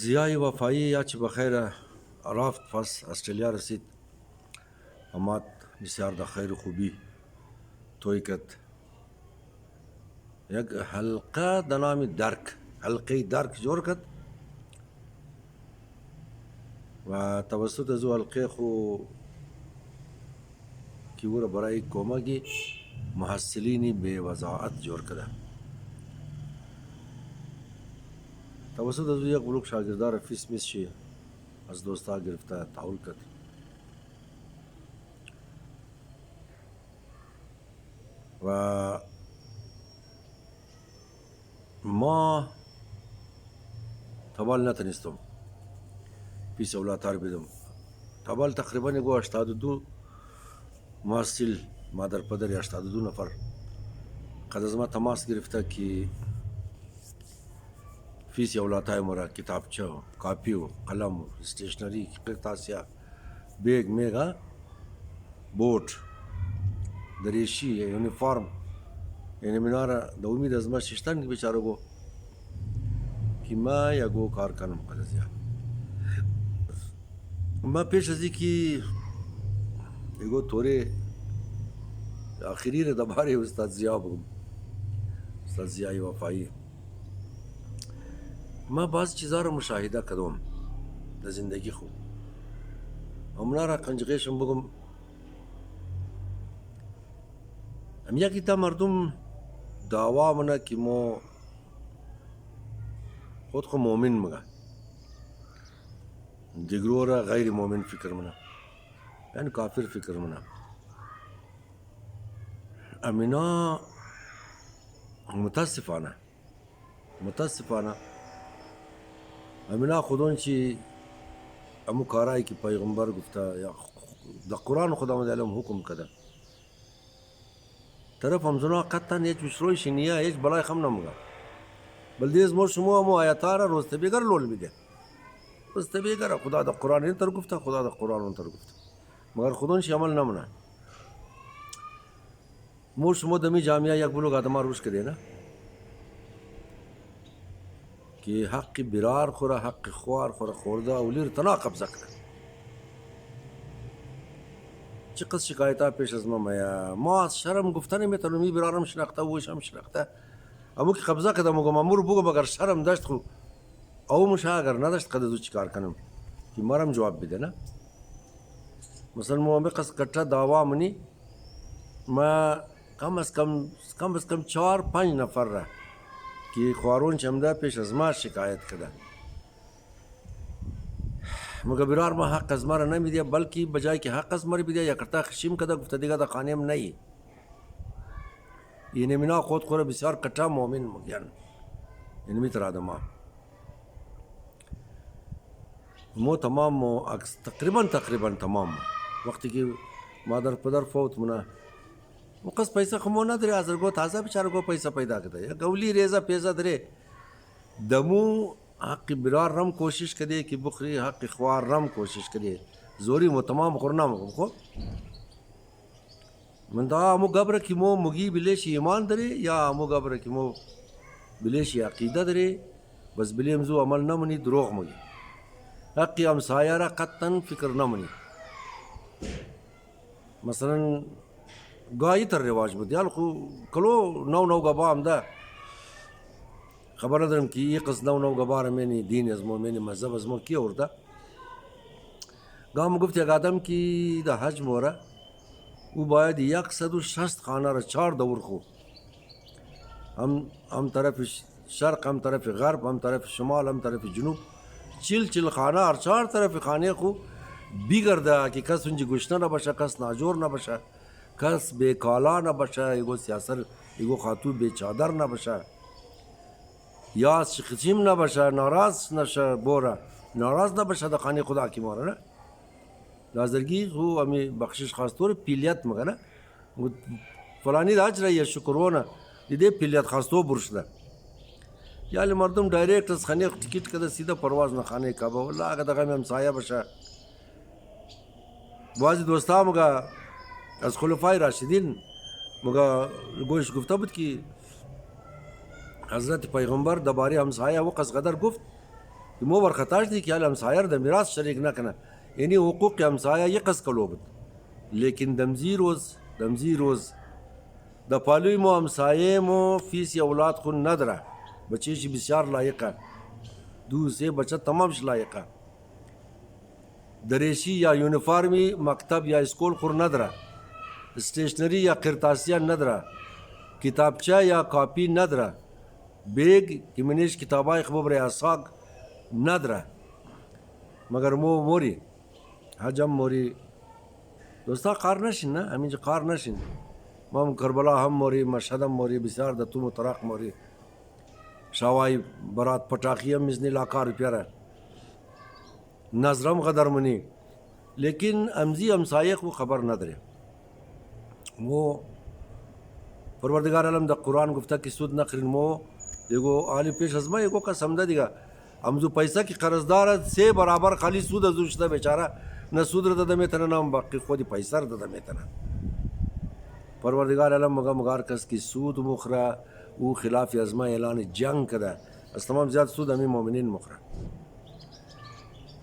ضیای وفایی یا چه بخیر رفت پس استرالیا رسید امات بسیار د خیر و خوبی توی کد یک حلقه د نام درک حلقه درک جوړ کد و توسط زو حلقه خو کیور برای کمکی محصلینی به وضاحت جوړ کده توسط از یک گروه شاگردار فیس میشی از دوستا گرفته تحول کرد و ما تبال نتونستم فیس اولاتار بدم تبال تقریبا گو 82 محصل مادر پدر 82 نفر قد از ما تماس گرفته که فیس اولاتای مرا کتابچه کاپی و قلم و استیشنری قرطاسیا بیگ میگا بوت دریشی یونیفرم یعنی مناره د امید از ما ششتن که بیچاره گو که ما یا گو کار کنم قدزیا ما پیش ازی که یگو توره آخری را دباره استاد زیا بگم استاد زیای وفایی ما بعض چیزا را مشاهده کردم در زندگی خو اونا را کنجقیشم بگم ام یکی تا مردم دعوا منه که ما خود خو مومن مگه دیگرو را غیر مومن فکر منه یعنی کافر فکر منه امینا متاسفانه امینا خودون چی امو کارایی که پیغمبر گفته یا در قرآن خداوند علم حکم کده طرف همزنا قطعا هیچ مشروعش نیه هیچ بلای خم نمگه بل دیز مو شما امو آیاتا را روز تبیگر لول میده روز تبیگر خدا در قرآن این تر گفته خدا در قرآن اون تر گفته مگر خودونش عمل نمونه مو شما دمی جامعه یک بلوگ آدم روش کده نه که حق برار خوره حق خوار خوره خورده اولیر تنا قبضه کنه چه قصد شکایتا پیش از ما از شرم گفتن میتونم می برارم شناخته ویش هم شناخته امو که قبضه کده مگم امور بگم اگر شرم داشت خو او مشه اگر نداشت قد ازو چیکار کنم که مرم جواب بده نه مثلا مو همی قصد کٹا دعوا منی ما کم از کم 4-5 نفر را که خوارون چمده پیش از ما شکایت کده مگر برار ما حق از ما را نمیده بلکه بجای که حق از ما را بیده یا کرتا خشیم کده گفته دیگه دا خانیم نهی این منا خود خوره بسیار کٹا مومن مگیان این میتر آدم مو تمام تقریبا تمام وقتی که مادر پدر فوت منه مقص پیسه خمو نداره از گو تازه بیچاره گو پیسه پیدا کرده یا گولی ریزه پیزه داره دمو حق برار رم کوشش کرده که بخری حق خوار رم کوشش کرده زوری مو تمام خورنا مگم خو من دا مو گبره که مو مگی بلیش ایمان داره یا مو گبره که مو بلیش عقیده داره بس بلیم زو عمل نمونی دروغ مگی حقی همسایه را قطعا فکر نمونی مثلا گاهی تر رواج بود یال خو کلو نو گبا هم ده خبر ندارم که یک قصد نو گبا را منی دین از مو منی مذهب از مو کی ورده گام گفت یک آدم که ده حج موره او باید 160 خانه را 4 دور خو هم طرف شرق هم طرف غرب هم طرف شمال هم طرف جنوب 40 خانه هر 4 طرف خانه خو بیگرده که کس اونجا گشنه نباشه کس ناجور نباشه کس بے کالا نباشه ایگو سیاسر ایگو خاتون بے چادر نباشه یا شخصیم نباشه ناراض نشه بوره ناراض نباشه در خانه خدا کی ماره نه لازرگی خو امی بخشش خواستور پیلیت مگه نه فلانی راج رایی شکرونه دیده پیلیت خواستو برشده یعنی مردم دایرکت از خانه تیکیت کده سیده پرواز نه خانه کعبه والله اگه دغه همسایه باشه بعضی دوستا مگه از خلفای راشدین مگا گوش گفته بود که حضرت پیغمبر درباره همسایه و قص قدر گفت که مو برخطاش دی که همسایه در میراث شریک نکنه، یعنی حقوق همسایه یک قص کلو بود. لیکن دمزی روز د پالوی مو همسایه مو فیس اولاد خون نداره، بچهش بسیار لایقه، دو سه بچه تمامش لایقه، دریشی یا یونیفارمی مکتب یا اسکول خور نداره، اسٹیشنری یا قرطاسیه نداره، کتابچه یا کاپی نداره، بیگ که منیش کتابای خبر اساق نداره. مگر موری حجم موری دوستا قار نشین نه، همینجا قار نشین. ما کربلا هم موری، مشهد هم موری، بسیار د توم و طراق موری، شاوای برات پټاخی هم مزنی لاکار پیاره، نظرم قدر منی. لیکن امزی همسایه کو خبر نداره. مو پروردگار عالم د قرآن گفته که سود نخرین. مو یگو عالی پیش از ما یگو قسم ده دیگه امزو پیسه کی قرضدار سه برابر خالی سود از وشته بیچاره، نه سود رو داده میتونه نه باقی خودی پیسه رو داده میتونه. پروردگار عالم مگار کس کی سود مخره او خلاف از ما اعلان جنگ کرده، از تمام زیاد سود امی مؤمنین مخره.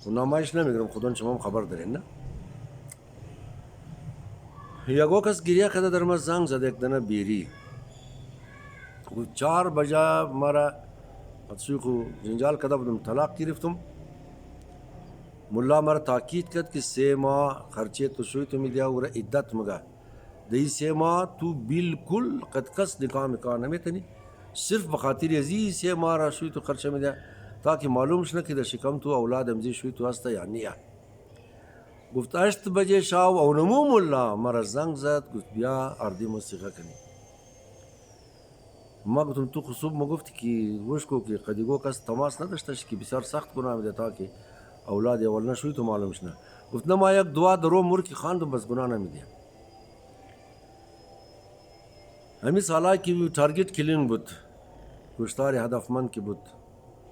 و نامایش نمیگرم خودون شما خبر دارین نه. یگو کس گریه کرده در ما زنگ زده یک دنه بیری و 4 بجه مرا سوی جنجال کرده بودم، طلاق گرفتم. ملا مرا تاکید کرد که 3 ماه خرچه تو شوی تو میدیا و عدت مگه دی 3 ماه تو بالکل قد کس نکاح نمیتنی، صرف بخاطر ازی 3 ماه را شوی تو خرچه میدیا تاکه معلوم شنه که در شکم تو اولاد امزی شوی تو هسته یا نیه. گفت 8 بجه شاو او نمو ملا مرا زنگ زد، گفت بیا اردی موسیقه کنی. ما گفتم تو خصوب ما گفتی که وش کو که قدیگو کس تماس نداشتش که بسیار سخت گناه میده تا که اولاد اول نشوی تو معلوم شنه. گفت نه ما یک دعا درو مور کی خواندم بس گناه نمیده. همین سالا کی تارگت کلینگ بود، کشتار هدفمند کی بود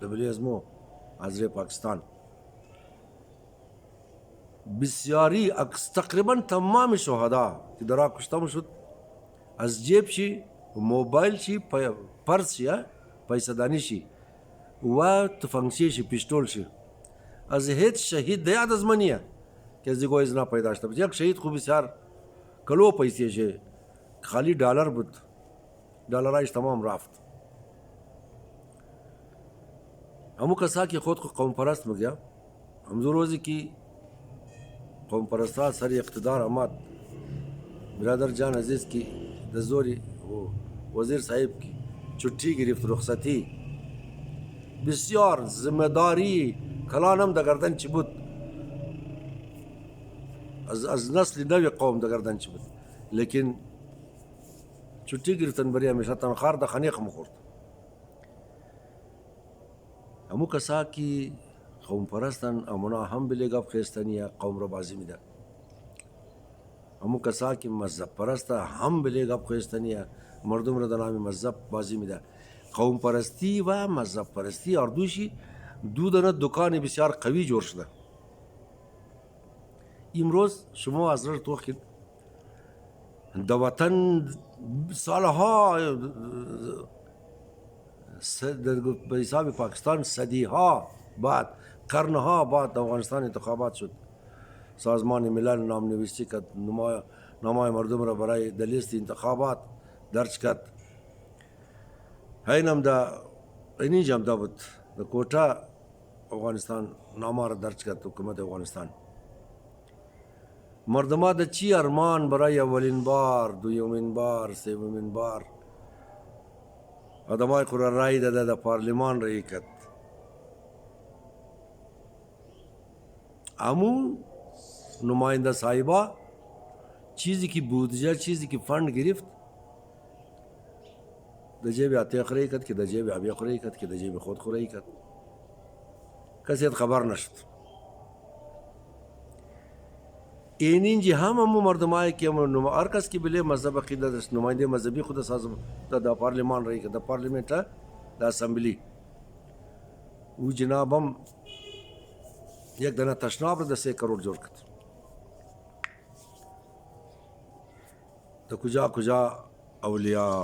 دبلی ازمو حضرت پاکستان. بسیاری تقریبا تمام شهدا که درا کشته شد از جیب شی موبایل شی پرس شی پیسه دانی شی و تفنگچی شی پیستول شی از هیچ شهید دیاد از منیه که از دیگه ازنا پیدا شده. یک شهید خوب بسیار کلو پیسه شی خالی دلار بود، دلارایش تمام رفت. همو کسا که خود کو قوم پرست مگیا همزو روزی کی قوم پرستا سر اقتدار آمد، برادر جان عزیز کی دزوری وزیر صاحب کی چھٹی گرفت رخصتی، بسیار ذمہداری کلانم د گردن چی بود، از نسل نوی قوم د گردن چی بود، لیکن چھٹی گرفتن بری همیشه تنخوار د خنیق مخورد. همو کسا کی قوم پرستن امونا هم بلی گپ خیستنیه قوم را بازی میده. همو کسا کی مذهب پرسته هم بلی گپ خیستنیه مردم را در نام مذهب بازی میده. قوم پرستی و مذهب پرستی اردوشی دو دانه دکان بسیار قوی جور شده. امروز شما از راه توخید د وطن سالها به حساب پاکستان صدیها بعد قرنها بعد افغانستان انتخابات شد، سازمان ملل نام نویسی کرد، نامای مردم را برای در لیست انتخابات درج کرد. اینم اینجا دا بود د کوټه افغانستان نامه را درج کرد حکومت افغانستان. مردما د چی ارمان برای اولین بار، دویمین بار، سومین بار آدمای خود را رای داده د پارلمان رای کرد. امو نماینده صاحبا چیزی که بودجه چیزی که فند گرفت د جیب عتیق رای کرد که د جیب عبیق رای کرد که د جیب خود خو رای کرد، کسی خبر نشد. اینجا همو مردمای که هر کس که بله مذهب عقیده داشت نماینده مذهبی خود سازم د پارلمان رای کرد، د پارلیمنت د اسمبلی او جنابم یک دانه تشناب را د 3 کروڑ جوړ کړ. د کجا اولیاء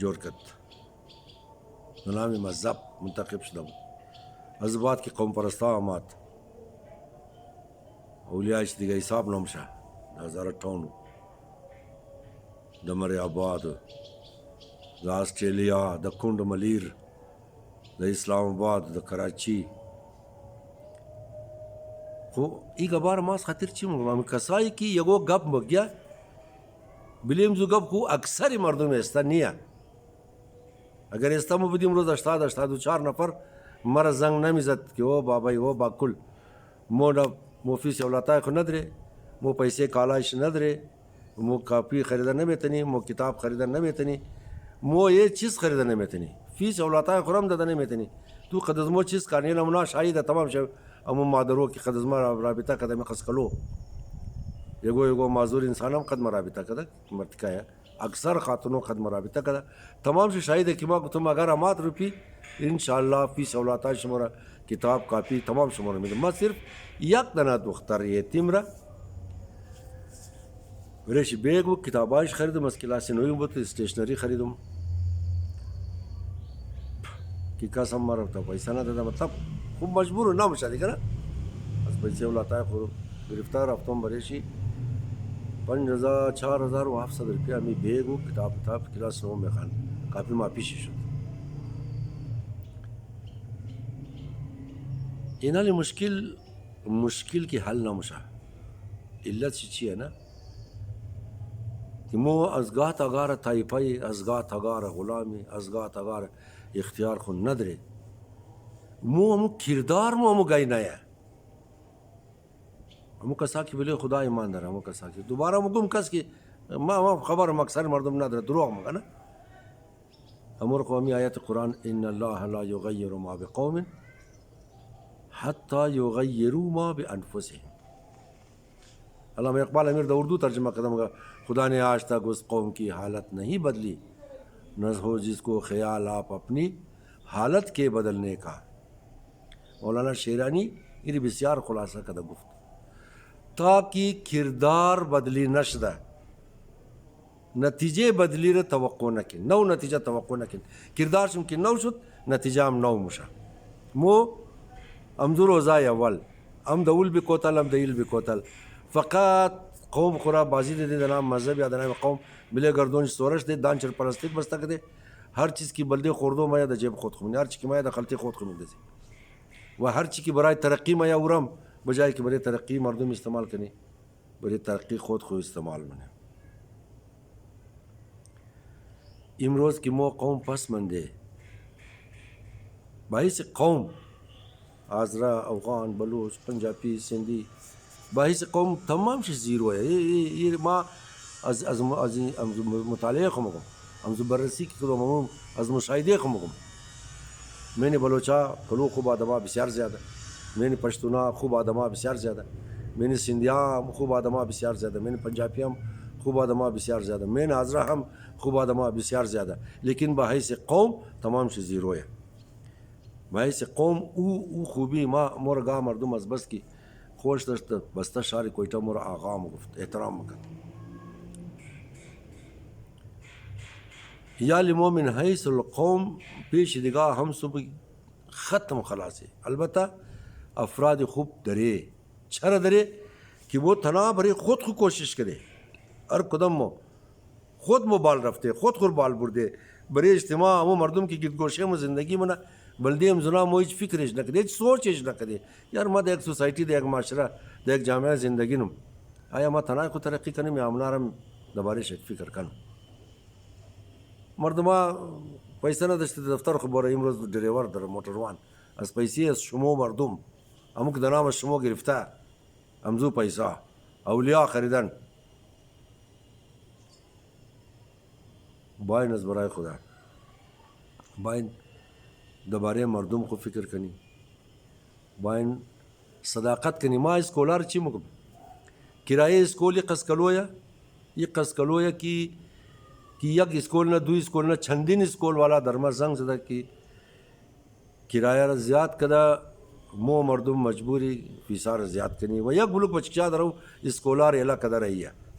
جوړ کړ د نامې مذهب منتخب شدم از بعد کې قوم پرستا آمد اولیاء چې دیگه حساب نمشه د 2058 د مری آباد د آسټرالیا د کونډ ملیر د اسلام آباد د کراچی خو ایگه بار ماس خاطر چی مگم کسایی که یگو گپ مگیا بلیم زو گپ خو اکثر مردم استا نیا اگر استا مو بدیم روز 84 نفر مرا زنگ نمیزد که او بابای او باکل مو فیس اولاتای خو نداره مو پیسه کالایش نداره مو کاپی خریدن نمیتونی مو کتاب خریدن نمیتونی مو یه چیز خریدن نمیتونی فیس اولاتای خورم دادن نمیتونی تو قدزمو چیز کارنی لمنا شاید تمام شو اما مادرو که قدزما رابطه کدم قسکلو یگو معذور انسانم قدم رابطه کده مرتکایا اکثر خاتونوں قدم رابطه کده تمام شو شاید که ما گفتم اگر امات روپی انشاءالله فیس اولاتای شماره کتاب کاپی تمام شماره میدم ما صرف یک دانه دختر یتیم را ورش بیگ و کتابایش خریدم از کلاس نویم بود استیشنری خریدم که کس هم مرا تا پیسه نداده مطلب خوب مجبور نمیشه دیگه نه از پیسه اولاتای خود گرفتار رفتم برشی 4700 روپیه می بیگ و کتاب کلاس نوم میخوان کافی ما پیشی شد اینالی مشکل کی حل نمیشه علت چیه نه که مو از گاه تاگار طایفه از گاه تاگار غلامی از گاه تاگار اختیار خود نداره مو کردار مو گای نه مو کسا کی بله خدا ایمان داره مو کسا کی دوباره مگم کس کی ما خبر اکثر مردم نداره دروغ مگه نه امر قومی آیت قرآن ان الله لا یغیر ما بقوم حتی یغیروا ما بانفسهم علامہ اقبال امیر دا اردو ترجمہ قدم کا خدا نے آج تک اس قوم کی حالت نہیں بدلی نہ ہو جس کو خیال آپ اپنی حالت کے بدلنے کا مولانا شیرانی یہ بسیار خلاصہ کده گفت تاکہ کردار بدلی نشده نتیجه بدلی را توقع نکن نو نتیجه توقع نکن کردارشم که نو شد نتیجه هم نو میشه مو امدو روزای اول ام دول بکوتل ام دیل بکوتل فقط قوم خورا بازی دے دے نام مذہب یا نام قوم ملے گردون سورش دے دان چر پرستک بستا دے ہر چیز کی بلدے خوردو مایا دا جیب خود خمنی ہر چیز کی مایا دا خلطی خود خمنی دے و ہر چیز کی برای ترقی مایا ورم بجائے کہ برای ترقی مردم استعمال کنی برای ترقی خود استعمال منه امروز کی مو قوم پس مندے باعث قوم آزرا افغان بلوچ پنجابی سندھی باعث قوم تمام شی زیرو ہے یہ ما از مطالعه خمگم از بررسی کی کدوم از مشاهده خمگم میں نے بلوچا کلو خوب آدما بسیار زیادہ میں نے پشتونا خوب آدما بسیار زیادہ میں نے سندھیا خوب آدما بسیار زیادہ میں نے پنجابی ہم خوب آدما بسیار زیادہ میں نے آزرا ہم خوب آدما بسیار زیادہ لیکن باعث قوم تمام شی زیرو ہے باعث قوم او خوبی ما مرگا مردم از بس کی خوش داشت بسته شهر کویتا مور آقام گفت احترام کرد یا لمومن حیث القوم پیش دیگاه هم صبح ختم خلاصه البته افراد خوب داره چرا داره که وہ تنها برای خود کوشش کرے ہر قدم مو خود مو بال رفته خود بال برده برای اجتماع مو مردم کی گوشه مو زندگی منا بلدی هم زنا مو هیچ فکرش نکرده هیچ سوچش نکرده یار ما د یک سوسایټي د یک معاشره د یک جامعه زندگی نم آیا ما تنها کو ترقی کنم یا امنارم دوباره شک فکر کنم مردما پیسه نداشته دفتر خو برای امروز ډریور در موټروان از پیسې از شما مردم اموک د نام شما گرفته امزو پیسه اولیاء خریدن باین از برای خدا باین دوباره مردم کو فکر کنی باین صداقت کنی ما اسکولار چی مگم کرایه اسکول یک قسکلویا کی یک اسکول نه دوی اسکول نه چندین اسکول والا درما زنگ زده کی کرایه را زیاد کده مو مردم مجبوری فیسار زیاد کنی و یک بلوک بچکشا درو اسکولار الا کده رہی ہے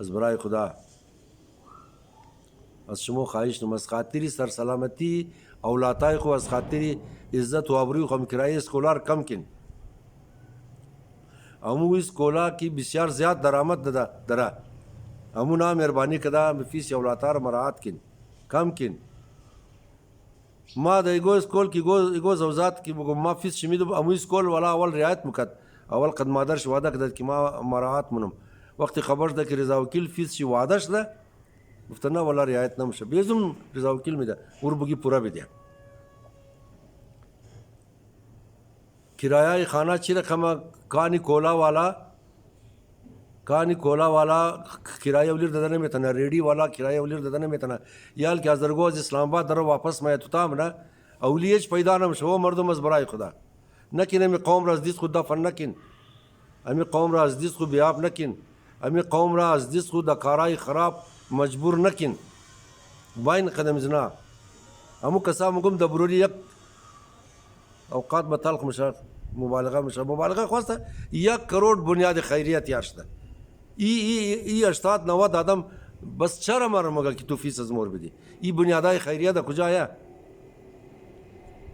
از برای خدا از شما خواهش نم از خاطری سرسلامتی اولادای خو از خاطری عزت و آبروی خو کرایه اسکولار کم کن امو اسکولا کی بسیار زیاد درآمد دره امو نا مهربانی کدا فیس اولادار مراعات کن کم کن ما د ایگو اسکول کی ایگو زوزات کی ما فیس شمیدو امو اسکول ولا اول رعایت مکد اول قدمادر شو وعده کد کی ما مراعات منم وقتی خبر ده که رضا وکیل فیس شی وعدهش ده گفتن نه ولا رعایت نمیشه بیزم رضا وکیل میده ور بگی پورا بده کرایه خانه چی رقم کانی کولا والا کرایه ولیر دادن میتونه ریڈی والا کرایه ولیر دادن میتونه یال که از درگو از اسلام آباد در واپس ما تام نه اولیش پیدا نمیشه مردم از برای خدا نکین می قوم را از دیس خود دفن نکین امی قوم را از دیس خود بیاب نکین امی قوم را از دیس خود کارای خراب مجبور نکین باین قدم زنا امو کسا مگم دبروری یک اوقات بطلق مشه مبالغه خواسته 1 کروڑ بنیاد خیریه تیار شده ای 80-90 آدم بس چرا مگه که تو فیس از مور بدی ای بنیادای خیریه ده کجایه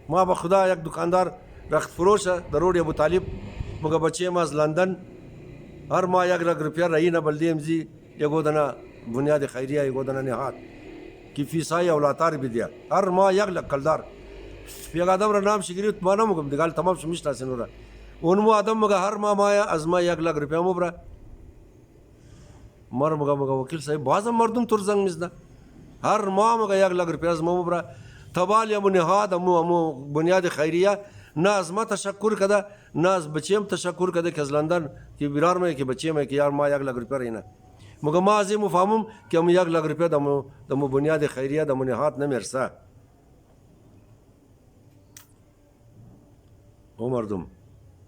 ما به خدا یک دکاندار رخت فروشه در روډ ابو طالب مگه بچه ما از لندن هر ماه 1 لک روپیه رایینه بلدیم زی یگو دنا بنیاد خیریه یگو دنا نهاد کی فیسای اولاتار بدیا هر ماه 1 لک کلدار یک آدم را نام شگیری تو مانم مگم دیگال تمام شمیش ناسن را اونمو آدم مگه هر ماه از ما 1 لک روپیه مبره مر مگه وکیل صاحب بازم مردم تر زنگ میزنه هر ماه مگه 1 لک روپیه از ما مبره تبال یا نهاد امو بنیاد خیریه نه از ما تشکر کده نه از بچیم تشکر کده که از لندن که بیرار میں که بچیم ہے که یار ما 1 لک روپیه رینه مگه ما از این مفهمم که امو 1 لک روپیه دمو بنیاد خیریه دمو نهاد نمیرسه او مردم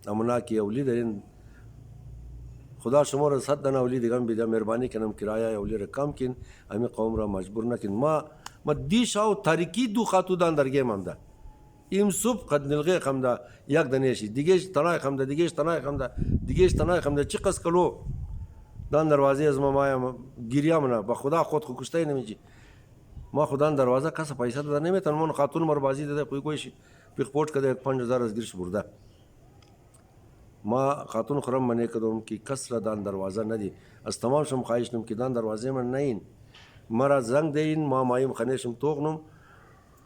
امونا کی اولی دارین خدا شما را 100 دانه اولی دیگم بیده مهربانی کنم کرایه اولی را کم کن امی قوم را مجبور نکن ما دیش او تاریکی دو خاتو دان درگه ممده یم صبح قد نلغه خمده یک دنیشی دیگهش تنای خمده دیگهش تنای خمده دیگهش تنای خمده چی قص کلو دان دروازه از ما مایا گیریا منا با خدا خود خو کشته نمیجی ما خدا دروازه کس پیسه داده نمیتن من خاتون مربازی داده کویش پیخپوٹ کده 5000 از گیرش برده ما خاتون خرم منه کدوم کی کس را دان دروازه ندی از تمام شم خواهش نم کی دان دروازه من نین مرا زنگ دین ما مایم خنیشم توغنم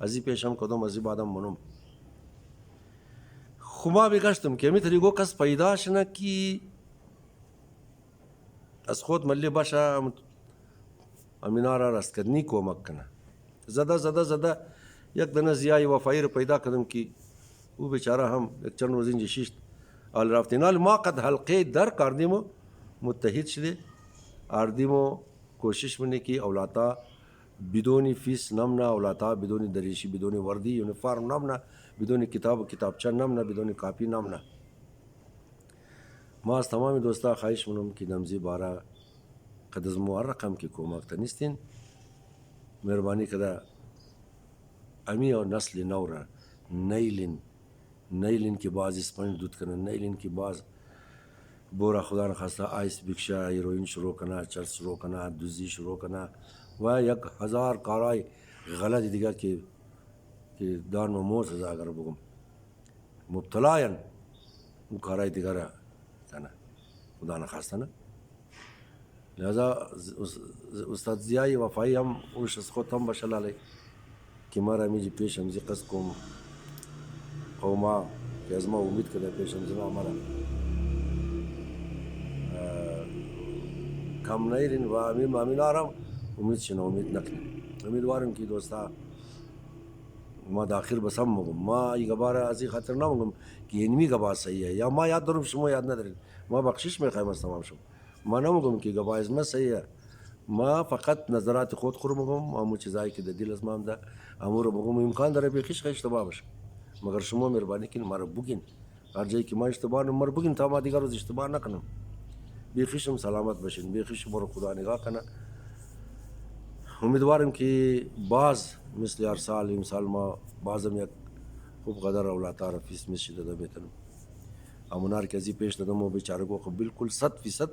ازی پیشم کدوم ازی بعدم منم خما بگشتم که می طریقو کس پیدا شنه کی از خود ملی باشه امینار راست کردنی کمک کنه زده یک دنه زیای وفایی رو پیدا کردم کی او بیچاره هم یک چند روز اینجا شیشت آل رفتینال ما قد حلقه در کردیمو متحد شده اردیمو کوشش منه کی اولاتا بدون فیس نمنا اولاتا بدون دریشی بدون وردی یونیفارم نمنا بدون کتاب و کتابچه نمنا بدون کاپی نمنا ما از تمام دوستا خواهش منم که نمزی بارا قد از مو رقم کی کمک تنستین مهربانی کده امی اور نسل نورا نیلین کی باز اسپنج دود کنه نیلین کی باز بورا خدا نخواسته آیس بکشا هیروین شروع کنه چرس شروع کنه دوزی شروع کنه و 1000 کارای غلط دیگر که دان و موز از اگر بگم مبتلاین اون کارای دیگر کنه خدا نخواسته نه لہذا استاد ضیای وفایی هم اوش از خود هم بشلاله که ما را میجی پیشم زی قصد کم قوما که از ما امید کده پیشم زی ما مرا کم نیرین و امین آرام امید شنه امید نکنیم امیدوارم که دوستا ما داخل بس هم مگم ما ای گباره از این خاطر نمگم که اینمی گبا صحیح ہے یا ما یاد دارم شما یاد ندارین ما بخشش میخوایم از تمام شما ما نمگم که گبا از ما صحیح ہے ما فقط نظرات خود خور مگم امو چیزایی که د دل از ما ده امو رو مگم امکان داره بیخیش اشتباه باشه مگر شما مهربانی کن ما رو بگین هر جایی که ما اشتباه نم مر بگین تا ما دیگر روز اشتباه نکنم بیخیشم سلامت باشین بیخیشم رو خدا نگاه کنه امیدوارم که باز مثل هر سال امسال ما بازم یک خوب قدر اولاتار فیس میشه داده میتونم امونار که ازی پیش دادم و بیچاره کو بالکل 100%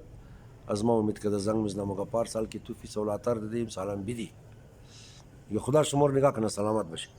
از ما امید کرده زنگ میزنم و پار سال که تو فیس اولاتار داده امسال هم بیدی یا خدا شما رو نگاه کنه سلامت باشه.